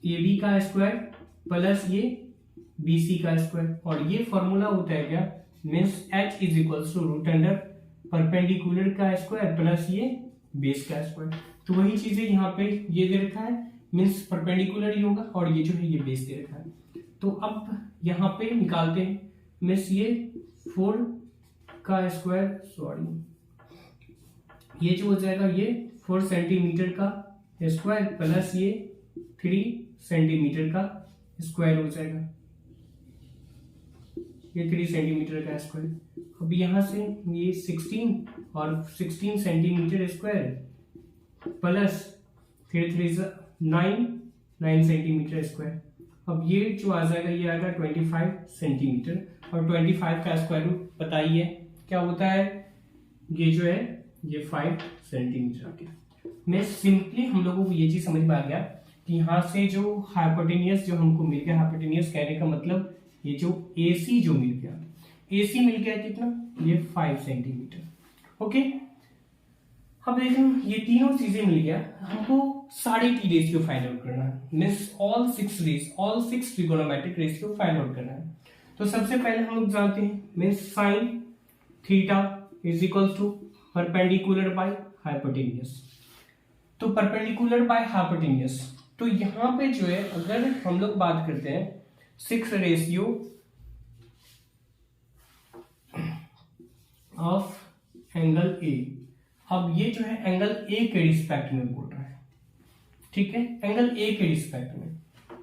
ए बी का स्क्वायर प्लस ये बी सी का स्क्वायर। और ये फॉर्मूला होता है क्या, means H is equals to root under perpendicular का स्क्वायर प्लस ये बेस का स्क्वायर। तो वही चीजें यहाँ पे ये दे रखा है, मीन्स परपेंडिकुलर ही होगा और ये जो है ये बेस दे रखा है। तो अब यहाँ पे निकालते हैं, मीन्स ये 4 का स्क्वायर, सॉरी ये जो हो जाएगा ये 4 सेंटीमीटर का स्क्वायर प्लस ये 3 सेंटीमीटर का स्क्वायर हो जाएगा, ये 3 सेंटीमीटर का स्क्वायर। अब यहां से ये 16 और 16 सेंटीमीटर स्क्वायर प्लस फिर 3 9 सेंटीमीटर स्क्वायर। अब ये जो आ जाएगा ये आएगा 25 सेंटीमीटर और 25 का स्क्वायर रूट बताइए क्या होता है, ये जो है ये 5 सेंटीमीटर आ गया। मैं सिंपली हम लोगों को ये चीज समझ में आ गया कि यहाँ से जो हाइपोटेनियस जो हमको मिल गया, हाइपोटेनियस कहने का मतलब ये जो AC जो मिल गया, AC मिल गया कितना, ये 5 सेंटीमीटर। ओके, अब देखें ये तीनों चीजें मिल गया, हमको सारे टी रेशियो फाइंड आउट करना है, means all six trigonometric ratio find out करना है। तो सबसे पहले हम लोग जानते हैं means sine theta is equal to perpendicular by hypotenuse. तो परपेंडिकुलर बाय हाइपोटेन्यूज, तो यहां पे जो है अगर हम लोग बात करते हैं 6 रेशियो ऑफ एंगल ए, अब ये जो है एंगल ए के रिस्पेक्ट में बोल रहा है, ठीक है, एंगल ए के रिस्पेक्ट में।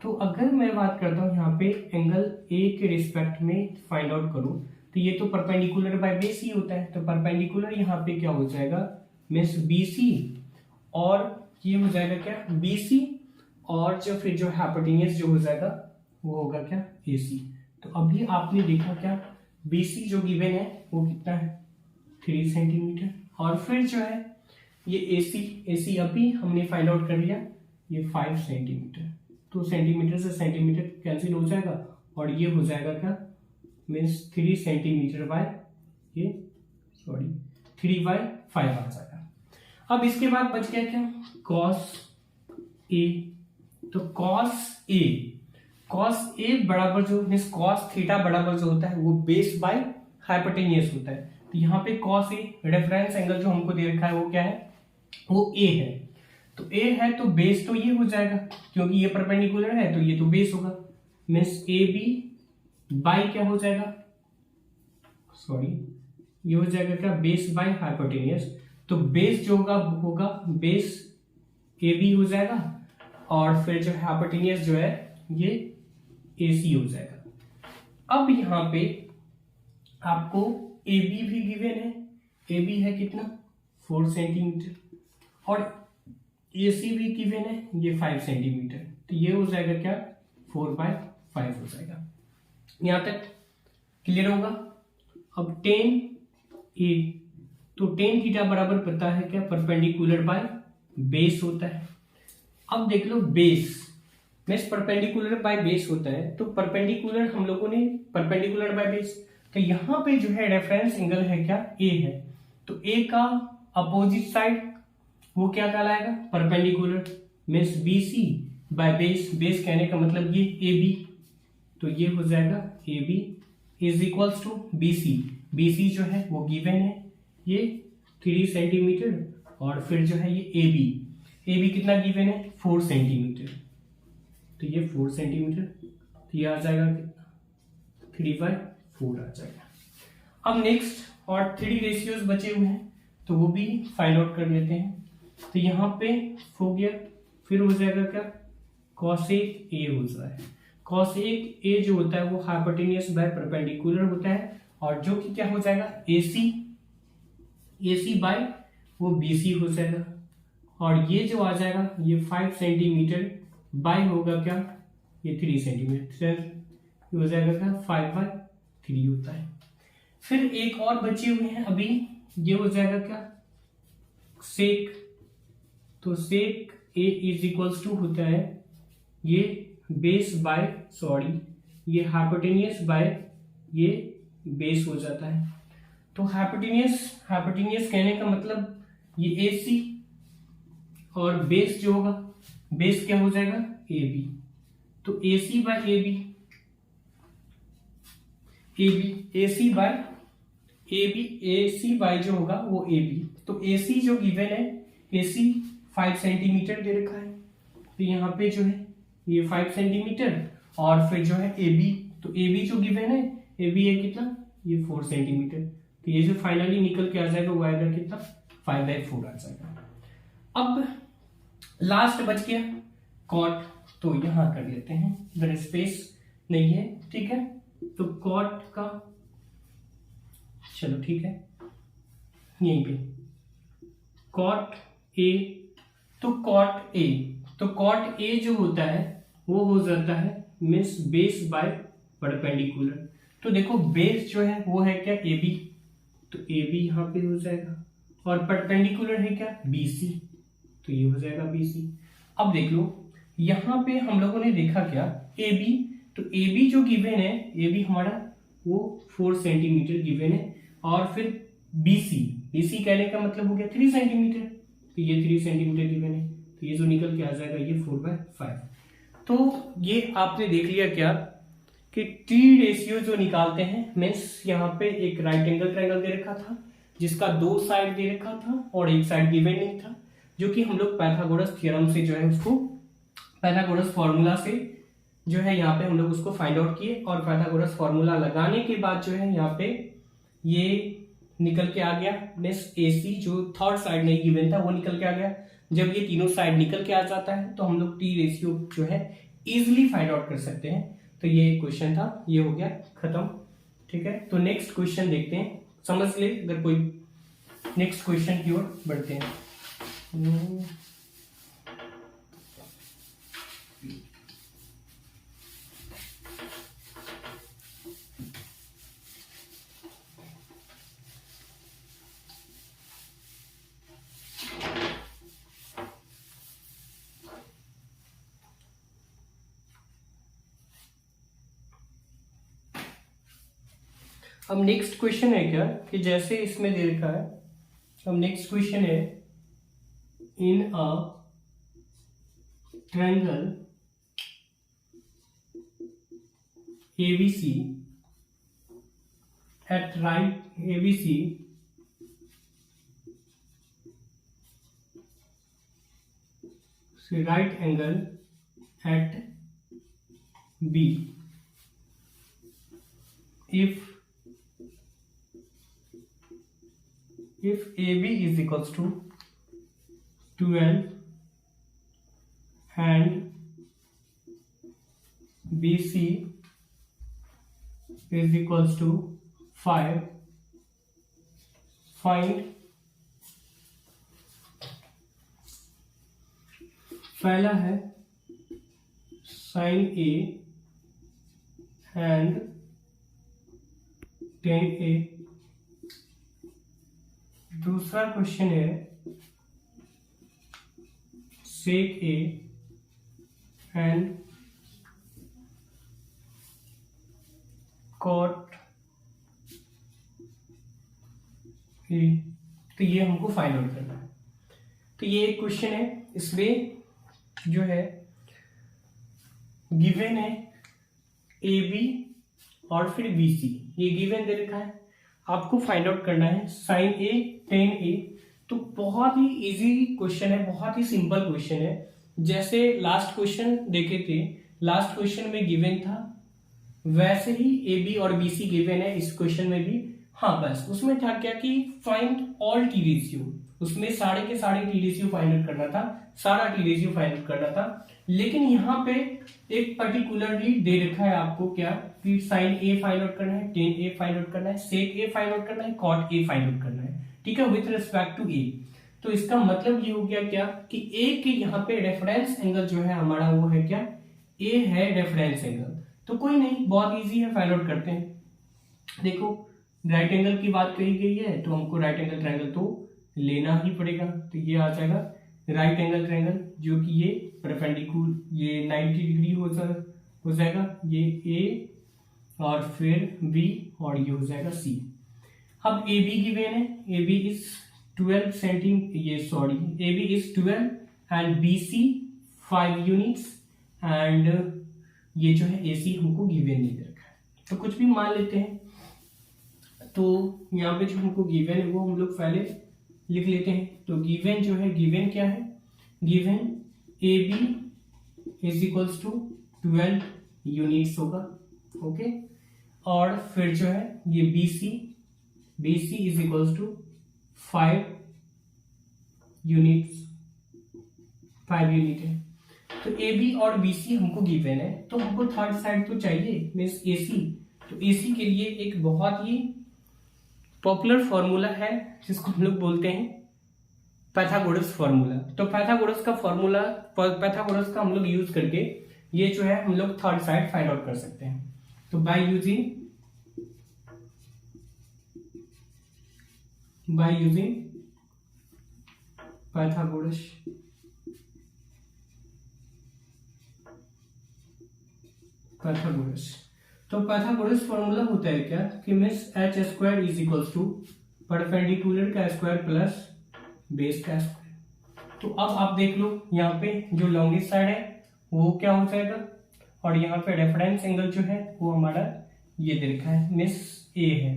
तो अगर मैं बात करता हूं यहाँ पे एंगल ए के रिस्पेक्ट में फाइंड आउट करूं, तो ये तो परपेंडिकुलर बाय बेस ही होता है, तो परपेंडिकुलर यहाँ पे क्या हो जाएगा मीन्स बीसी, और ये हो जाएगा क्या बीसी, और जो फिर जो हाइपोटेन्यूज जो हो जाएगा वो होगा क्या एसी। तो अभी आपने देखा क्या बीसी जो गिवन है वो कितना है 3 सेंटीमीटर, और फिर जो है ये एसी अभी हमने फाइंड आउट कर लिया ये 5 सेंटीमीटर। तो सेंटीमीटर से सेंटीमीटर कैंसिल हो जाएगा और ये हो जाएगा क्या मीन्स 3 सेंटीमीटर बाय ये 3/5 आ जाएगा। अब इसके बाद बच गया क्या कॉस ए, तो कॉस ए बराबर जो मीन्स कॉस थीटा बराबर जो होता है वो बेस बाय हाइपोटेन्यूज होता है। तो यहाँ पे कॉस ए रेफरेंस एंगल जो हमको दे रखा है वो क्या है वो ए है, तो ए है तो बेस तो ये हो जाएगा क्योंकि ये परपेंडिकुलर है तो ये तो बेस होगा, मीन्स ए बी बाई क्या हो जाएगा ये हो जाएगा क्या बेस बाय हाइपोटेन्यूज। तो बेस जो होगा बेस ए बी हो जाएगा, और फिर जो हाइपोटेन्यूज जो है ये ए सी हो जाएगा। अब यहाँ पे आपको ए बी भी गिवन है, ए बी है कितना 4 सेंटीमीटर, और ए सी भी गिवन है ये 5 सेंटीमीटर, तो ये हो जाएगा क्या 4/5 हो जाएगा। यहां तक क्लियर होगा। अब टेन ए, तो टेन थीटा बराबर पता है क्या परपेंडिकुलर बाय बेस होता है। अब देख लो base means perpendicular by base होता है, तो परपेंडिकुलर हम लोगों ने परपेंडिकुलर बाय बेस, तो यहां पे जो है रेफरेंस एंगल है क्या ए है, तो ए का अपोजिट साइड वो क्या कहलाएगा perpendicular, means BC by base, base कहने का मतलब ये ए बी, तो ये हो जाएगा A B is equals to BC, BC जो है वो गिवन है ये 3 सेंटीमीटर, और फिर जो है ये ए बी कितना गिवन है 4 सेंटीमीटर, तो ये 4 सेंटीमीटर, तो ये आ जाएगा कितना 3/4 आ जाएगा। अब नेक्स्ट और 3 रेशियोज बचे हुए हैं तो वो भी फाइंड आउट कर लेते हैं। तो यहाँ पे हो गया, फिर हो जाएगा क्या कॉसेक ए हो जाए, कॉसेक ए जो होता है वो हाइपोटेन्यूज बाय परपेंडिकुलर होता है, और जो कि क्या हो जाएगा एसी बाय वो बीसी हो जाएगा, और ये जो आ जाएगा ये 5 सेंटीमीटर बाय होगा क्या ये 3 सेंटीमीटर, हो जाएगा क्या 5/3 होता है। फिर एक और बचे हुए हैं अभी, ये हो जाएगा क्या सेक, तो सेक ए इज इक्वल्स टू होता है ये बेस बाय ये हाइपोटेन्यूज बाय ये बेस हो जाता है। तो हाइपोटेन्यूज कहने का मतलब ये ए सी, और बेस जो होगा बेस क्या हो जाएगा ए बी, तो A C by A B A C by जो होगा वो ए बी, तो ए सी जो गिवन है ए सी 5 सेंटीमीटर दे रखा है, तो यहाँ पे जो है ये 5 सेंटीमीटर, और फिर जो है ए बी, तो ए बी जो गिवन है ए बी है कितना ये 4 सेंटीमीटर, तो ये जो फाइनली निकल के आ जाएगा वो आएगा कितना 5/4 आ जाएगा। अब लास्ट बच गया कॉट, तो यहां कर लेते हैं इधर स्पेस नहीं है, ठीक है, तो कॉट का चलो ठीक है यहीं पे कॉट ए, तो कॉट ए जो होता है वो हो जाता है मीन्स बेस बाय परपेंडिकुलर। तो देखो बेस जो है वो है क्या ए बी, तो ए बी यहाँ पे हो जाएगा, और परपेंडिकुलर है क्या बी सी, तो ये हो जाएगा बी सी। अब देख लो यहाँ पे हम लोगों ने देखा क्या ए बी, तो ए बी जो गिवन है ए बी हमारा वो 4 सेंटीमीटर गिवन है, और फिर बी सी कहने का मतलब हो गया 3 सेंटीमीटर, तो ये 3 सेंटीमीटर गिवन है, तो ये जो निकल के आ जाएगा ये 4/5। तो ये आपने देख लिया क्या कि टी रेशियो जो निकालते हैं, मीन्स यहाँ पे एक राइट एंगल ट्रायंगल दे रखा था जिसका 2 साइड दे रखा था और एक साइड गिवन नहीं था, जो कि हम लोग पाइथागोरस थ्योरम से जो है उसको पाइथागोरस फॉर्मूला से जो है यहाँ पे हम लोग उसको फाइंड आउट किए, और पाइथागोरस फॉर्मूला लगाने के बाद जो है यहाँ पे ये निकल के आ गया, मीन्स AC जो थर्ड साइड नहीं गिवन था वो निकल के आ गया। जब ये तीनों साइड निकल के आ जाता है तो हम लोग टी रेशियो जो है इजिली फाइंड आउट कर सकते हैं। तो ये क्वेश्चन था, ये हो गया खत्म। ठीक है, तो नेक्स्ट क्वेश्चन देखते हैं, समझ ले अगर कोई। नेक्स्ट क्वेश्चन की ओर बढ़ते हैं। अब नेक्स्ट क्वेश्चन है क्या कि जैसे इसमें दे रखा है, अब नेक्स्ट क्वेश्चन है in a triangle ABC at right ABC right angle at B, if AB is equals to 12 and BC is equals to 5, find पहला है sin A and tan A, दूसरा क्वेश्चन है sec A and cot A। तो ये हमको फाइंड आउट करना है। तो ये एक क्वेश्चन है, इसमें जो है गिवन है AB और फिर BC, ये गिवन दे रखा है, आपको फाइंड आउट करना है sin A tan A। तो बहुत ही इजी क्वेश्चन है, बहुत ही सिंपल क्वेश्चन है। जैसे लास्ट क्वेश्चन देखे थे, लास्ट क्वेश्चन में गिवन था वैसे ही AB और BC गिवन है इस क्वेश्चन में भी। हाँ, बस उसमें था क्या कि फाइंड ऑल टी रेशियो, उसमें सारे के सारे टी रेशियो फाइंड आउट करना था, सारा टी रेशियो फाइंड आउट करना था। लेकिन यहाँ पे एक पर्टिकुलरली दे रखा है आपको क्या कि sin A फाइंड आउट करना है, tan A फाइंड आउट करना है, sec A फाइंड आउट करना है, cot A फाइंड आउट करना है। ठीक है, विथ रिस्पेक्ट टू A। तो इसका मतलब ये हो गया क्या कि A के यहाँ पे रेफरेंस एंगल जो है हमारा वो है क्या, A है रेफरेंस एंगल। तो कोई नहीं, बहुत इजी है, फाइंड आउट करते हैं। देखो राइट एंगल की बात कही गई है तो हमको राइट एंगल ट्रायंगल तो लेना ही पड़ेगा। तो ये आ जाएगा राइट एंगल ट्रायंगल, जो कि ये परपेंडिकुलर ये 90 डिग्री हो जाएगा, ये A और फिर B और ये हो जाएगा C। अब AB गिवन है, AB is 12 centimetre, AB is 12 and BC 5 units and ये जो है AC हमको गिवन नहीं दे रखा है, तो कुछ भी मान लेते हैं। तो यहाँ पे जो हमको गिवन है वो हम लोग पहले लिख लेते हैं। तो गिवन जो है, गिवन क्या है, given AB is equals to 12 units होगा, ओके। और फिर जो है ये BC is equals to 5 units, 5 unit है। तो AB और BC हमको गिवन है, तो हमको थर्ड साइड तो चाहिए, मीन्स AC। तो AC के लिए एक बहुत ही पॉपुलर फॉर्मूला है जिसको हम लोग बोलते हैं पाइथागोरस फॉर्मूला। तो पाइथागोरस का हम लोग यूज करके ये जो है हम लोग थर्ड साइड फाइंड आउट कर सकते हैं। तो बाय यूजिंग पाइथागोरस तो पाइथागोरस फॉर्मूला होता है क्या कि means h² is equals to perpendicular का स्क्वायर प्लस बेस का स्क्वायर। तो अब आप देख लो यहाँ पे जो लॉन्गेस्ट साइड है वो क्या हो जाएगा, और यहाँ पे रेफरेंस एंगल जो है वो हमारा ये दे रखा है मिस ए है।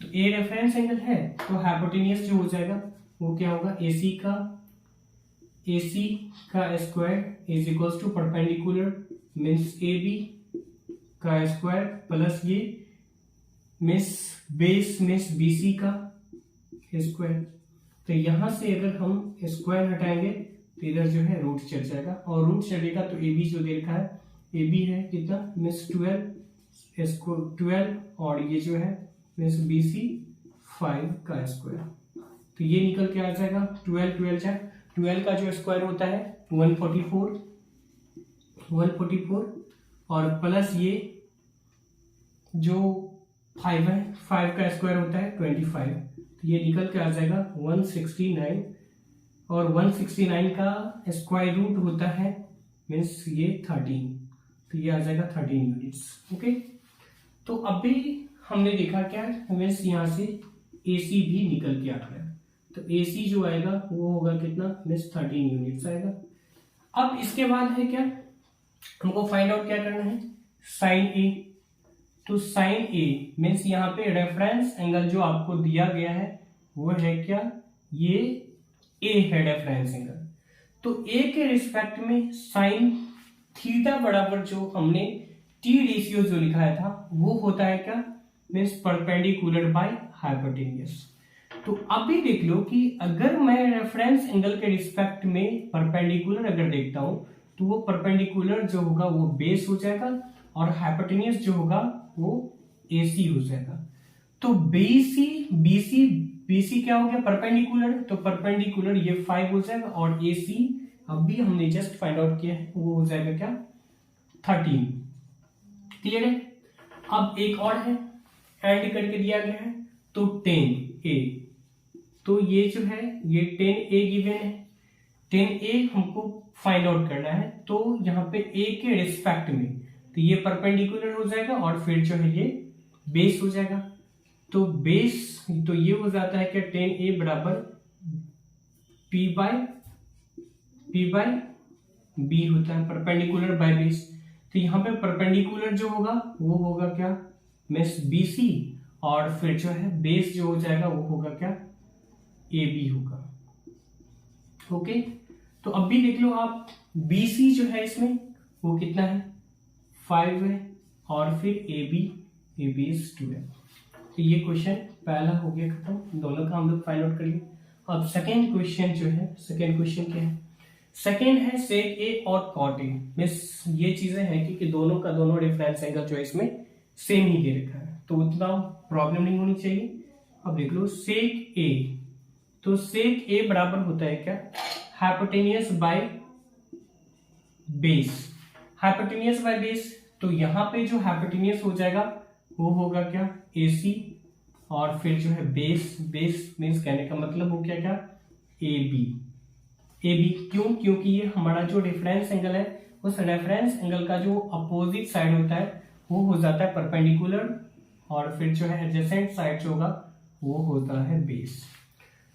तो ए रेफरेंस एंगल है तो हाइपोटेनियस जो हो जाएगा वो क्या होगा, AC का square is equals to perpendicular means AB का स्क्वायर प्लस ये मिस बेस मिस BC का स्क्वायर। तो यहां से अगर हम स्क्वायर हटाएंगे तो इधर जो है रूट चल जाएगा, और रूट चलेगा तो AB जो दे रखा है AB है कितना मिस 12 इसको 12, और ये जो है मिस BC 5 का स्क्वायर। तो ये निकल के आ जाएगा 12 का जो स्क्वायर होता है 144 और प्लस ये जो 5 है 5 का स्क्वायर होता है 25। तो ये निकल के आ जाएगा 169, और 169 का स्क्वायर रूट होता है मीन्स ये 13, तो ये आ जाएगा 13 यूनिट्स। ओके, तो अभी हमने देखा क्या मीन्स यहाँ से AC भी निकल के आ गया, तो AC जो आएगा वो होगा कितना मीन्स 13 यूनिट्स आएगा। अब इसके बाद है क्या, हमको फाइंड आउट क्या करना है, साइन A। तो साइन A मीन्स यहाँ पे रेफरेंस एंगल जो आपको दिया गया है वो है क्या, ये A है रेफरेंस एंगल। तो A के रिस्पेक्ट में साइन थीटा बराबर जो हमने T रेशियो जो लिखा था वो होता है क्या मीन्स परपेंडिकुलर बाय हाइपोटेन्यूज। तो अभी देख लो कि अगर मैं रेफरेंस एंगल के रिस्पेक्ट में परपेंडिकुलर अगर देखता हूं तो वो परपेंडिकुलर जो होगा वो बेस हो जाएगा, और हाइपोटेन्यूज जो होगा वो AC हो जाएगा। तो BC क्या हो गया परपेंडिकुलर, तो परपेंडिकुलर ये 5 हो जाएगा, और AC अभी हमने जस्ट फाइंड आउट किया है वो हो जाएगा क्या 13। क्लियर है। अब एक और है ऐड करके दिया गया है तो 10A, तो ये जो है ये 10A गिवन है, 10A हमको फाइंड आउट करना है। तो यहाँ पे A के रिस्पेक्ट में तो ये परपेंडिकुलर हो जाएगा, और फिर जो है ये बेस हो जाएगा। तो बेस तो ये हो जाता है कि 10A बराबर P बाय B होता है, परपेंडिकुलर बाय बेस। तो यहाँ पे परपेंडिकुलर जो होगा वो होगा क्या मिस BC, और फिर जो है बेस जो हो जाएगा वो होगा क्या AB होगा। ओके, तो अब भी देख लो आप BC जो है इसमें वो कितना है 5 है, और फिर AB इज 2 है। तो ये क्वेश्चन पहला हो गया खत्म, दोनों का हम लोग फाइंड आउट करिए। अब सेकेंड क्वेश्चन जो है, सेकेंड क्वेश्चन क्या है, सेकेंड है सेक A और कॉट A। मिस ये चीजें हैं कि दोनों का दोनों रेफरेंस एंगल जो है इसमें सेम ही दे रखा है, तो उतना प्रॉब्लम नहीं होनी चाहिए। अब देख लो सेक A, तो सेक A बराबर होता है क्या hypotenuse by base, hypotenuse by base. तो यहाँ पे जो हाइपोटेनियस हो जाएगा वो होगा क्या AC, और फिर जो है बेस मीन्स कहने का मतलब हो गया क्या AB क्यों, क्योंकि ये हमारा जो रेफरेंस एंगल है उस रेफरेंस एंगल का जो अपोजिट साइड होता है वो हो जाता है परपेंडिकुलर, और फिर जो है एडजेसेंट साइड जो होगा वो होता है बेस।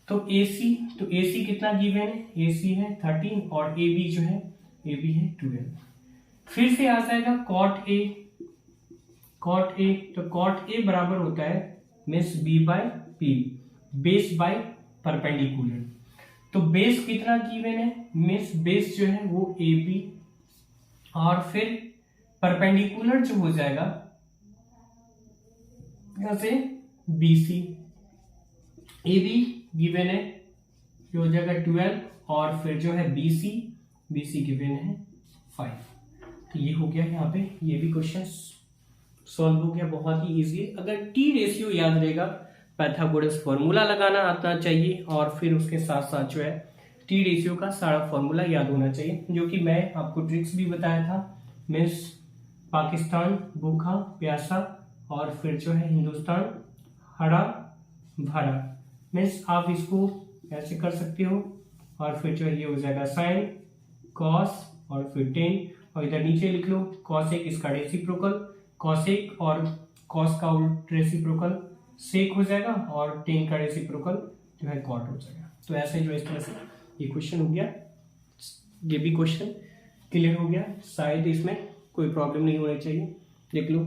तो AC कितना गिवन है, AC है 13, और AB जो है AB है 12। फिर से आ जाएगा कॉट A, तो कॉट A बराबर होता है means B by P, base by perpendicular. तो बेस कितना गिवन है मिस बेस जो है वो AB, और फिर परपेंडिकुलर जो हो जाएगा यहां से BC, AB गिवन है जो हो जाएगा 12, और फिर जो है BC गिवन है 5। तो ये हो गया यहाँ पे, ये भी क्वेश्चन सॉल्व हो गया बहुत ही इजी। अगर T रेशियो याद रहेगा, पाइथागोरस फॉर्मूला लगाना आना चाहिए, और फिर उसके साथ साथ जो है T रेशियो का सारा फॉर्मूला याद होना चाहिए, जो कि मैं आपको ट्रिक्स भी बताया था। मिस पाकिस्तान भूखा प्यासा, और फिर जो है हिंदुस्तान हरा भरा। मीन्स आप इसको ऐसे कर सकते हो, और फिर जो है ये हो जाएगा साइन कॉस और फिर टेन, और इधर नीचे लिख लो कॉसेक इसका रेसिप्रोकल, कॉसेक और कॉस का उल्ट रेसिप्रोकल सेक हो जाएगा, और टेन का रेसिप्रोकल जो है कॉट हो जाएगा। तो ऐसे जो इस तरह से ये क्वेश्चन हो गया, ये भी क्वेश्चन क्लियर हो गया। शायद इसमें कोई प्रॉब्लम नहीं होनी चाहिए, देख लो।